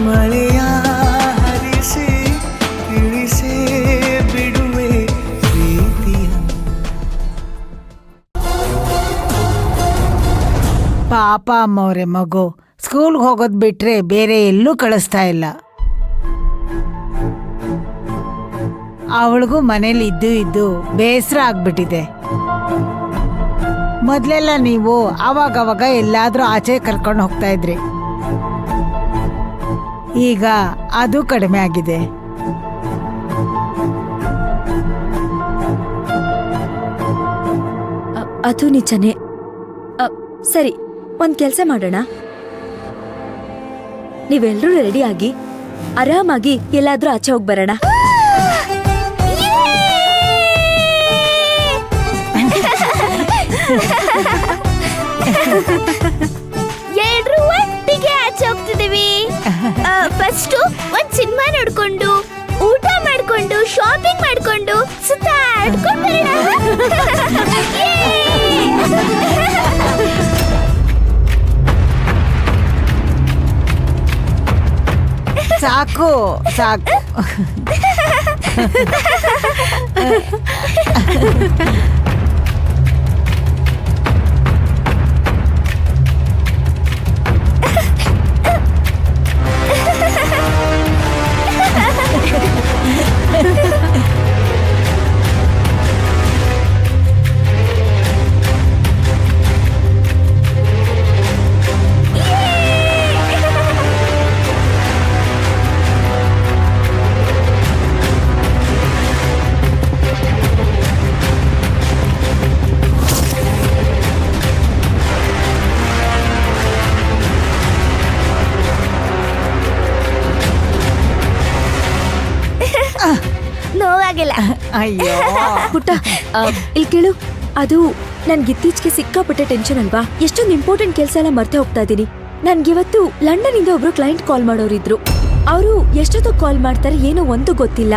ಮಳೆಯ ಹರಿಸಿ ತಿಳಿಸೇ ಬಿಡುವೆ ಪ್ರೀತಿಯ. ಪಾಪ ಅಮ್ಮವ್ರೆ, ಮಗು ಸ್ಕೂಲ್ಗೆ ಹೋಗೋದ್ ಬಿಟ್ರೆ ಬೇರೆ ಎಲ್ಲೂ ಕಳಿಸ್ತಾ ಇಲ್ಲ. ಅವಳಿಗೂ ಮನೇಲಿ ಇದ್ದು ಬೇಸರ ಆಗ್ಬಿಟ್ಟಿದೆ. ಮೊದ್ಲೆಲ್ಲ ನೀವು ಅವಾಗವಾಗ ಎಲ್ಲಾದ್ರೂ ಆಚೆ ಕರ್ಕೊಂಡು ಹೋಗ್ತಾ ಇದ್ರಿ, ಈಗ ಅದು ಕಡಿಮೆ ಆಗಿದೆ. ಅದು ನಿಜನೇ. ಸರಿ, ಒಂದ್ ಕೆಲ್ಸ ಮಾಡೋಣ. ನೀವೆಲ್ರೂ ರೆಡಿ ಆಗಿ ಆರಾಮಾಗಿ ಎಲ್ಲಾದ್ರೂ ಆಚೆ ಹೋಗಿ ಬರೋಣ. ಎಲ್ರೂ ಒಟ್ಟಿಗೆ ಆಚೆ ಹೋಗ್ತಿದೀವಿ. ಫಸ್ಟ್ ಒಂದ್ ಸಿನಿಮಾ ನೋಡ್ಕೊಂಡು, ಊಟ ಮಾಡ್ಕೊಂಡು, ಶಾಪಿಂಗ್ ಮಾಡ್ಕೊಂಡು, ಸುತ್ತಾಡ್ಕೊಂಡು ಸಾಕು ಸಾಕು. ನೋವಾಗಿಲ್ಲ. ಅಯ್ಯೋ ಪುಟ್ಟ, ಇಲ್ಲಿ ಕೇಳು. ಅದು ನನ್ಗಿತ್ತೀಚೆಗೆ ಸಿಕ್ಕಾಪಟ್ಟೆ ಟೆನ್ಷನ್ ಅಲ್ವಾ, ಎಷ್ಟೊಂದು ಇಂಪಾರ್ಟೆಂಟ್ ಕೆಲಸ ಎಲ್ಲ ಮರ್ತೆ ಹೋಗ್ತಾ ಇದೀನಿ. ನನ್ಗಿವತ್ತು ಲಂಡನ್ ಇಂದ ಒಬ್ರು ಕ್ಲೈಂಟ್ ಕಾಲ್ ಮಾಡೋರಿದ್ರು. ಅವರು ಎಷ್ಟೊತ್ತು ಕಾಲ್ ಮಾಡ್ತಾರೆ ಏನೋ ಒಂದು ಗೊತ್ತಿಲ್ಲ.